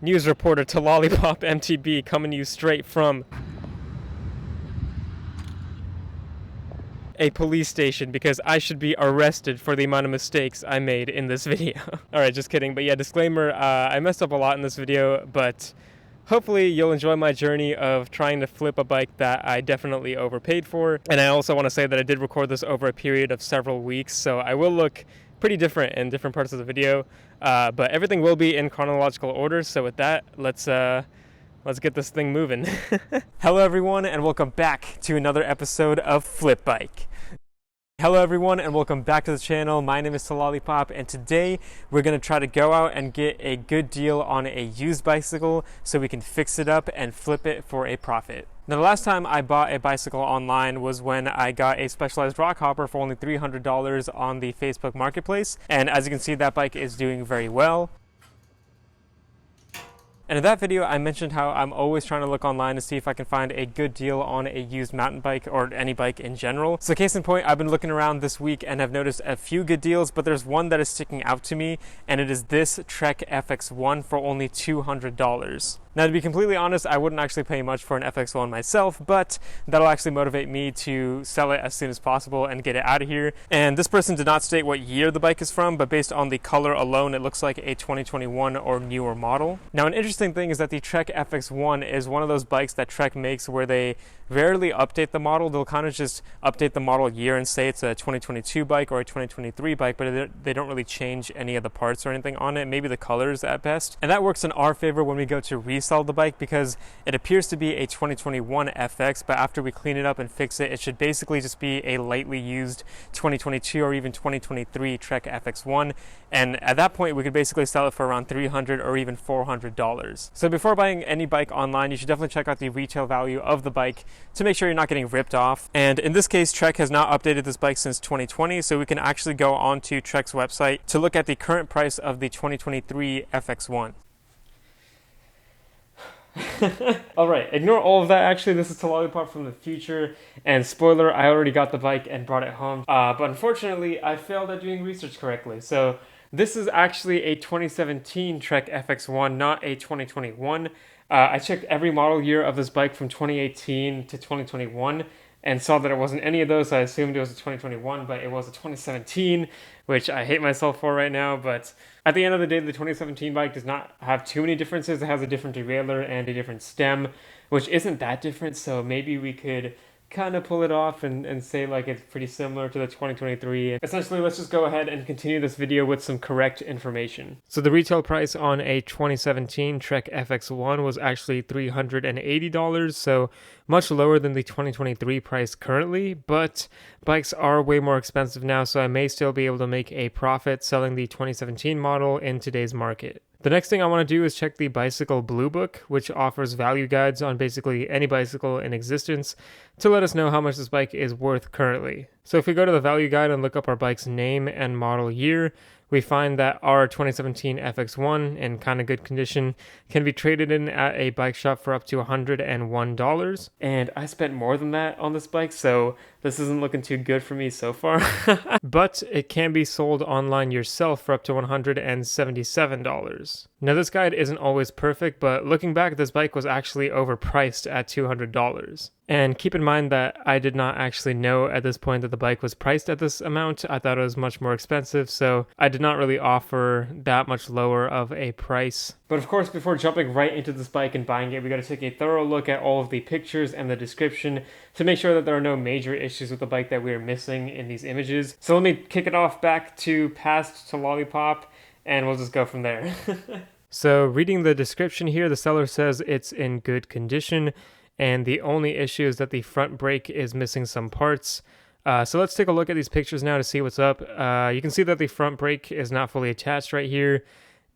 news reporter to Lollipop MTB, coming to you straight from a police station because I should be arrested for the amount of mistakes I made in this video. Alright, just kidding. But yeah, disclaimer, I messed up a lot in this video, but hopefully you'll enjoy my journey of trying to flip a bike that I definitely overpaid for. And I also want to say that I did record this over a period of several weeks, so I will look pretty different in different parts of the video, but everything will be in chronological order. So with that, let's get this thing moving. Hello everyone, and welcome back to another episode of Flip Bike. Hello everyone, and welcome back to the channel. My name is Lollipop, and today we're going to try to go out and get a good deal on a used bicycle so we can fix it up and flip it for a profit. Now, the last time I bought a bicycle online was when I got a Specialized rock hopper for only $300 on the Facebook Marketplace, and as you can see, that bike is doing very well. And in that video, I mentioned how I'm always trying to look online to see if I can find a good deal on a used mountain bike or any bike in general. So case in point, I've been looking around this week and have noticed a few good deals, but there's one that is sticking out to me, and it is this Trek FX1 for only $200. Now, to be completely honest, I wouldn't actually pay much for an FX1 myself, but that'll actually motivate me to sell it as soon as possible and get it out of here. And this person did not state what year the bike is from, but based on the color alone, it looks like a 2021 or newer model. Now, an interesting thing is that the Trek FX1 is one of those bikes that Trek makes where they rarely update the model. They'll kind of just update the model year and say it's a 2022 bike or a 2023 bike, but they don't really change any of the parts or anything on it, maybe the colors at best. And that works in our favor when we go to resell the bike because it appears to be a 2021 FX, but after we clean it up and fix it, it should basically just be a lightly used 2022 or even 2023 Trek FX1. And at that point, we could basically sell it for around $300 or even $400. So before buying any bike online, you should definitely check out the retail value of the bike to make sure you're not getting ripped off. And in this case, Trek has not updated this bike since 2020, so we can actually go onto Trek's website to look at the current price of the 2023 FX1. Alright, ignore all of that. Actually, this is Lollipop from the future, and spoiler, I already got the bike and brought it home, but unfortunately I failed at doing research correctly. So this is actually a 2017 Trek FX1, not a 2021. I checked every model year of this bike from 2018 to 2021 and saw that it wasn't any of those, so I assumed it was a 2021, but it was a 2017, which I hate myself for right now. But at the end of the day, the 2017 bike does not have too many differences. It has a different derailleur and a different stem, which isn't that different, so maybe we could kind of pull it off and say like it's pretty similar to the 2023. Essentially, let's just go ahead and continue this video with some correct information. So the retail price on a 2017 Trek FX1 was actually $380, so much lower than the 2023 price currently, but bikes are way more expensive now, so I may still be able to make a profit selling the 2017 model in today's market. The next thing I want to do is check the Bicycle Blue Book, which offers value guides on basically any bicycle in existence to let us know how much this bike is worth currently. So if we go to the value guide and look up our bike's name and model year, we find that our 2017 FX1 in kind of good condition can be traded in at a bike shop for up to $101. And I spent more than that on this bike, so this isn't looking too good for me so far. But it can be sold online yourself for up to $177. Now, this guide isn't always perfect, but looking back, this bike was actually overpriced at $200. And keep in mind that I did not actually know at this point that the bike was priced at this amount. I thought it was much more expensive, so I did not really offer that much lower of a price. But of course, before jumping right into this bike and buying it, we got to take a thorough look at all of the pictures and the description to make sure that there are no major issues with the bike that we are missing in these images. So let me kick it off back to past to Lollipop, and we'll just go from there. So reading the description here, the seller says it's in good condition, and the only issue is that the front brake is missing some parts. So let's take a look at these pictures now to see what's up. You can see that the front brake is not fully attached right here,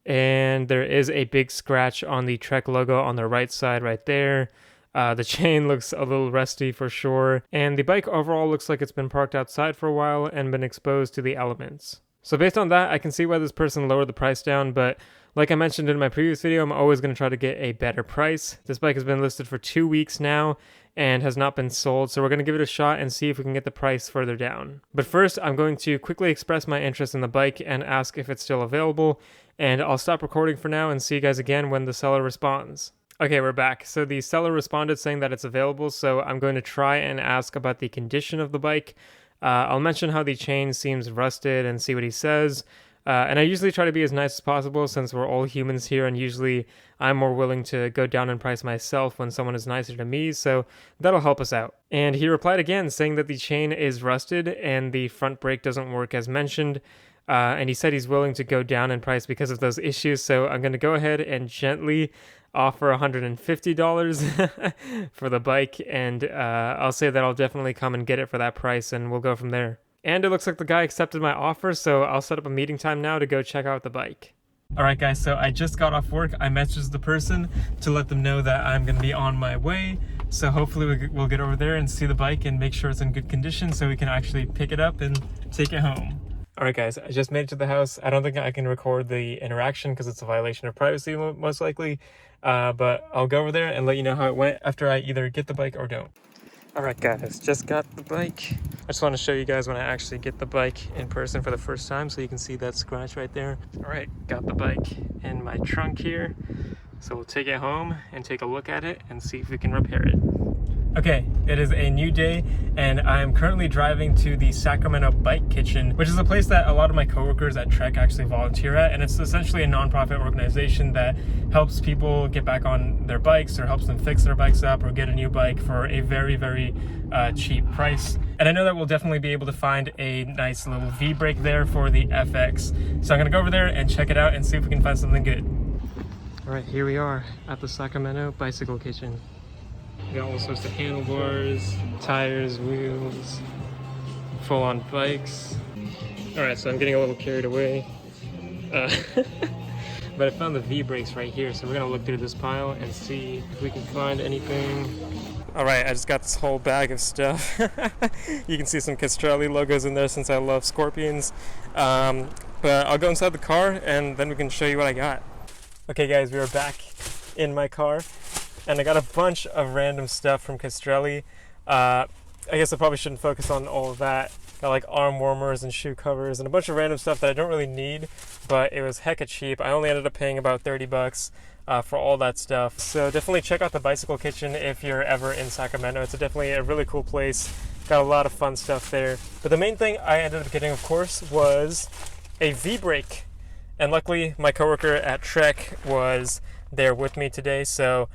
and there is a big scratch on the Trek logo on the right side right there. The chain looks a little rusty for sure, and the bike overall looks like it's been parked outside for a while and been exposed to the elements. So based on that, I can see why this person lowered the price down, but like I mentioned in my previous video, I'm always going to try to get a better price. This bike has been listed for 2 weeks now, and has not been sold, so we're going to give it a shot and see if we can get the price further down. But first, I'm going to quickly express my interest in the bike and ask if it's still available, and I'll stop recording for now and see you guys again when the seller responds. Okay, we're back. So the seller responded saying that it's available, so I'm going to try and ask about the condition of the bike. I'll mention how the chain seems rusted and see what he says. And I usually try to be as nice as possible since we're all humans here, and usually I'm more willing to go down in price myself when someone is nicer to me, so that'll help us out. And he replied again saying that the chain is rusted and the front brake doesn't work as mentioned. And he said he's willing to go down in price because of those issues, so I'm going to go ahead and gently offer $150 for the bike, and I'll say that I'll definitely come and get it for that price, and we'll go from there. And it looks like the guy accepted my offer, so I'll set up a meeting time now to go check out the bike. Alright guys, so I just got off work. I messaged the person to let them know that I'm going to be on my way, so hopefully we'll get over there and see the bike and make sure it's in good condition so we can actually pick it up and take it home. Alright guys, I just made it to the house. I don't think I can record the interaction because it's a violation of privacy most likely, but I'll go over there and let you know how it went after I either get the bike or don't. Alright guys, just got the bike. I just want to show you guys when I actually get the bike in person for the first time so you can see that scratch right there. Alright, got the bike in my trunk here. So we'll take it home and take a look at it and see if we can repair it. Okay, it is a new day and I'm currently driving to the Sacramento Bike Kitchen, which is a place that a lot of my coworkers at Trek actually volunteer at, and it's essentially a non-profit organization that helps people get back on their bikes or helps them fix their bikes up or get a new bike for a very, very cheap price. And I know that we'll definitely be able to find a nice little V-brake there for the FX. So I'm gonna go over there and check it out and see if we can find something good. All right, here we are at the Sacramento Bicycle Kitchen. We got all sorts of handlebars, tires, wheels, full-on bikes. All right, so I'm getting a little carried away. But I found the V-brakes right here, so we're gonna look through this pile and see if we can find anything. All right, I just got this whole bag of stuff. You can see some Castrelli logos in there since I love Scorpions. But I'll go inside the car and then we can show you what I got. Okay guys, we are back in my car. And I got a bunch of random stuff from Castrelli. I guess I probably shouldn't focus on all of that. Got like arm warmers and shoe covers and a bunch of random stuff that I don't really need, but it was hecka cheap. I only ended up paying about 30 bucks for all that stuff. So definitely check out the Bicycle Kitchen if you're ever in Sacramento. It's definitely a really cool place. Got a lot of fun stuff there. But the main thing I ended up getting, of course, was a V-brake. And luckily, my coworker at Trek was there with me today, so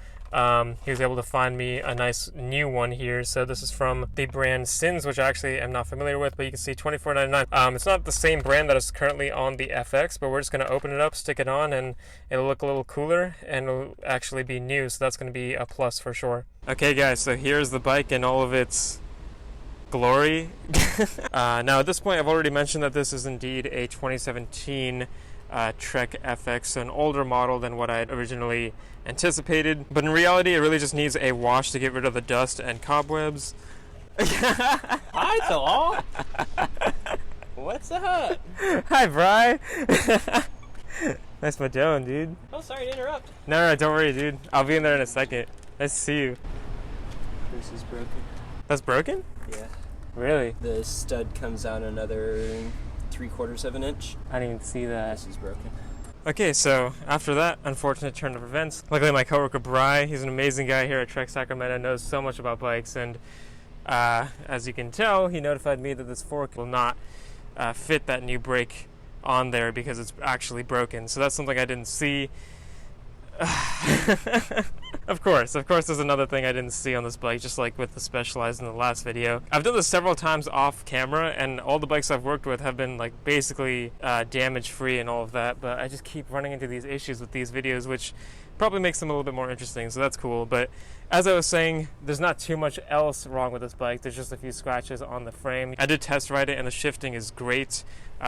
he was able to find me a nice new one here. So this is from the brand Sins, which I actually am not familiar with, but you can see $24.99. It's not the same brand that is currently on the FX, but we're just going to open it up, stick it on, and it'll look a little cooler, and it'll actually be new, so that's going to be a plus for sure. Okay guys, so here's the bike in all of its glory. Now at this point, I've already mentioned that this is indeed a 2017 Trek FX, so an older model than what I had originally anticipated, but in reality it really just needs a wash to get rid of the dust and cobwebs. Hi to all. What's up? Hi Bri. Nice Madone, dude. Oh, sorry to interrupt. No, don't worry, dude. I'll be in there in a second. Nice to see you. This is broken. That's broken? Yeah. Really? The stud comes out another 3/4 of an inch. I didn't even see that. This is broken. Okay, so after that unfortunate turn of events, luckily my coworker Bri, he's an amazing guy here at Trek Sacramento, knows so much about bikes, and as you can tell, he notified me that this fork will not fit that new brake on there because it's actually broken. So that's something I didn't see. Of course, there's another thing I didn't see on this bike, just like with the Specialized in the last video. I've done this several times off camera, and all the bikes I've worked with have been like basically damage free and all of that, but I just keep running into these issues with these videos, which probably makes them a little bit more interesting, so that's cool. But as I was saying, there's not too much else wrong with this bike. There's just a few scratches on the frame. I did test ride it and the shifting is great,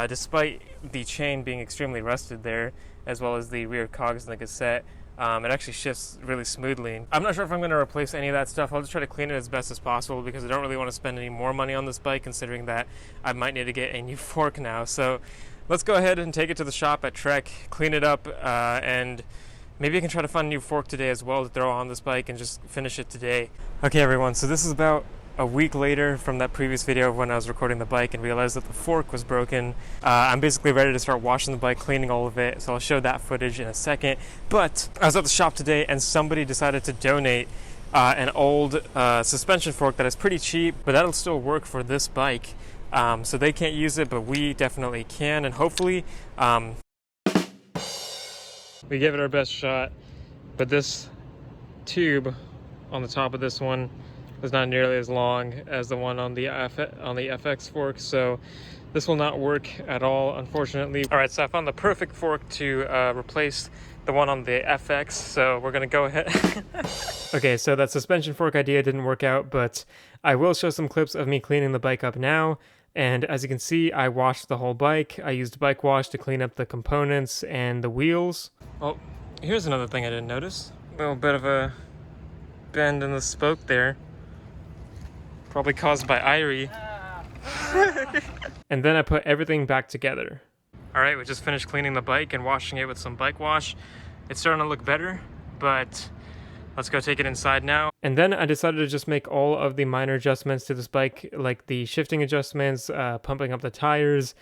despite the chain being extremely rusted there, as well as the rear cogs in the cassette. It actually shifts really smoothly. I'm not sure if I'm going to replace any of that stuff. I'll just try to clean it as best as possible because I don't really want to spend any more money on this bike, considering that I might need to get a new fork now. So let's go ahead and take it to the shop at Trek, clean it up, and maybe I can try to find a new fork today as well to throw on this bike and just finish it today. Okay everyone, so this is about a week later from that previous video of when I was recording the bike and realized that the fork was broken. I'm basically ready to start washing the bike, cleaning all of it, so I'll show that footage in a second. But I was at the shop today and somebody decided to donate an old suspension fork that is pretty cheap, but that'll still work for this bike. So they can't use it, but we definitely can, and hopefully we gave it our best shot. But this tube on the top of this one is not nearly as long as the one on the FX fork, so this will not work at all, unfortunately. All right, so I found the perfect fork to replace the one on the FX, so we're gonna go ahead. Okay, so that suspension fork idea didn't work out, but I will show some clips of me cleaning the bike up now. And as you can see, I washed the whole bike. I used bike wash to clean up the components and the wheels. Oh, here's another thing I didn't notice. A little bit of a bend in the spoke there. Probably caused by Irie. And then I put everything back together. All right, we just finished cleaning the bike and washing it with some bike wash. It's starting to look better, but let's go take it inside now. And then I decided to just make all of the minor adjustments to this bike, like the shifting adjustments, pumping up the tires,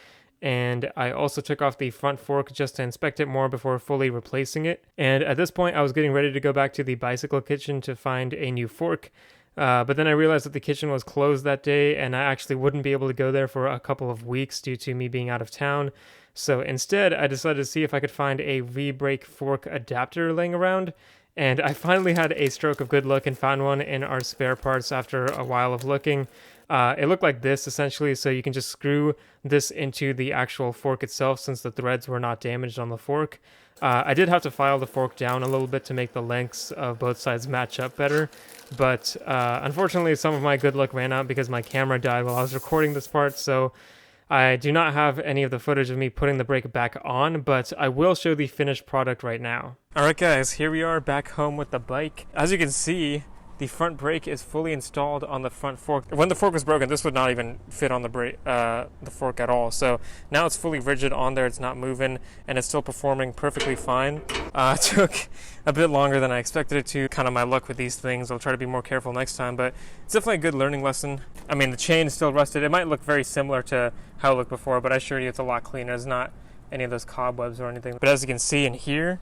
and I also took off the front fork just to inspect it more before fully replacing it. And at this point, I was getting ready to go back to the bicycle kitchen to find a new fork. But then I realized that the kitchen was closed that day and I actually wouldn't be able to go there for a couple of weeks due to me being out of town. So instead, I decided to see if I could find a V-brake fork adapter laying around. And I finally had a stroke of good luck and found one in our spare parts after a while of looking. It looked like this essentially, so you can just screw this into the actual fork itself since the threads were not damaged on the fork. I did have to file the fork down a little bit to make the lengths of both sides match up better, but unfortunately some of my good luck ran out because my camera died while I was recording this part, so I do not have any of the footage of me putting the brake back on, but I will show the finished product right now. Alright guys, here we are back home with the bike. As you can see, the front brake is fully installed on the front fork. When the fork was broken, this would not even fit on the fork at all. So now it's fully rigid on there, it's not moving, and it's still performing perfectly fine. It took a bit longer than I expected it to. Kind of my luck with these things. I'll try to be more careful next time, but it's definitely a good learning lesson. I mean, the chain is still rusted. It might look very similar to how it looked before, but I assure you it's a lot cleaner. There's not any of those cobwebs or anything. But as you can see in here,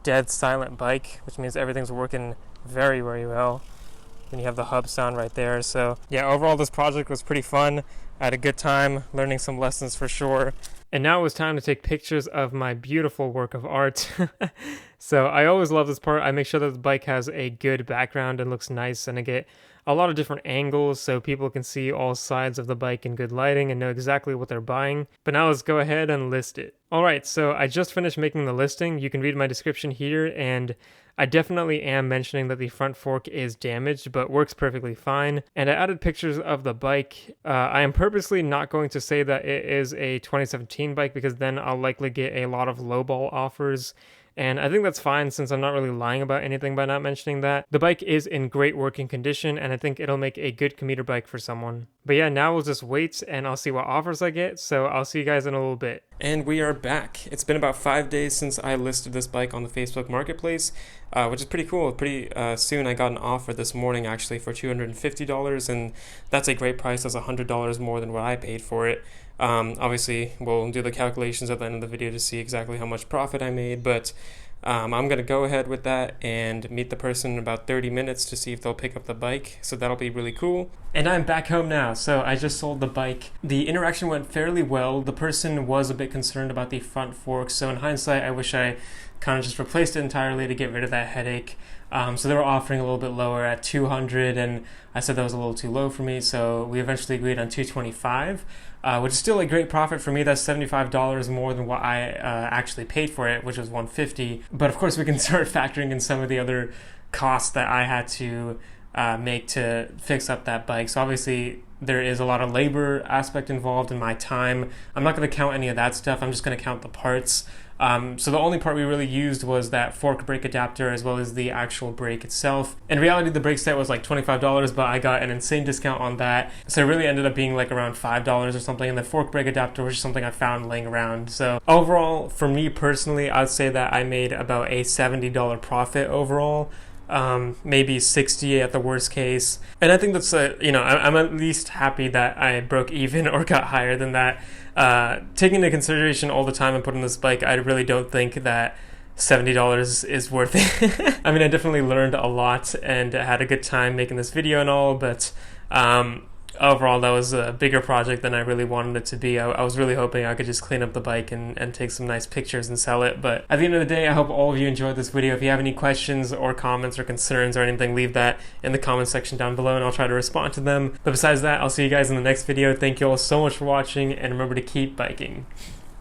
dead silent bike, which means everything's working very, very well. And you have the hub sound right there. So yeah, overall this project was pretty fun. I had a good time learning some lessons for sure. And now it was time to take pictures of my beautiful work of art. So I always love this part. I make sure that the bike has a good background and looks nice, and I get a lot of different angles so people can see all sides of the bike in good lighting and know exactly what they're buying. But now let's go ahead and list it. Alright, so I just finished making the listing. You can read my description here, and I definitely am mentioning that the front fork is damaged, but works perfectly fine. And I added pictures of the bike. I am purposely not going to say that it is a 2017 bike because then I'll likely get a lot of lowball offers. And I think that's fine since I'm not really lying about anything by not mentioning that. The bike is in great working condition and I think it'll make a good commuter bike for someone. But yeah, now we'll just wait and I'll see what offers I get. So I'll see you guys in a little bit. And we are back. It's been about 5 days since I listed this bike on the Facebook Marketplace, which is pretty cool. Pretty soon I got an offer this morning actually for $250, and that's a great price. That's $100 more than what I paid for it. Obviously, we'll do the calculations at the end of the video to see exactly how much profit I made, but I'm going to go ahead with that and meet the person in about 30 minutes to see if they'll pick up the bike, so that'll be really cool. And I'm back home now, so I just sold the bike. The interaction went fairly well. The person was a bit concerned about the front fork, so in hindsight, I wish I kind of just replaced it entirely to get rid of that headache. So they were offering a little bit lower at $200, and I said that was a little too low for me, so we eventually agreed on $225, which is still a great profit for me. That's $75 more than what I actually paid for it, which was $150. But of course, we can start factoring in some of the other costs that I had to make to fix up that bike. So obviously, there is a lot of labor aspect involved in my time. I'm not going to count any of that stuff. I'm just going to count the parts. So the only part we really used was that fork brake adapter as well as the actual brake itself. In reality, the brake set was like $25, but I got an insane discount on that. So it really ended up being like around $5 or something. And the fork brake adapter was just something I found laying around. So overall, for me personally, I'd say that I made about a $70 profit overall. Maybe 60 at the worst case. And I think that's, I'm at least happy that I broke even or got higher than that. Taking into consideration all the time I put on this bike, I really don't think that $70 is worth it. I mean, I definitely learned a lot and had a good time making this video and all, but overall that was a bigger project than I really wanted it to be. I was really hoping I could just clean up the bike and take some nice pictures and sell it. But at the end of the day, I hope all of you enjoyed this video. If you have any questions or comments or concerns or anything, leave that in the comment section down below and I'll try to respond to them. But besides that, I'll see you guys in the next video. Thank you all so much for watching, and remember to keep biking.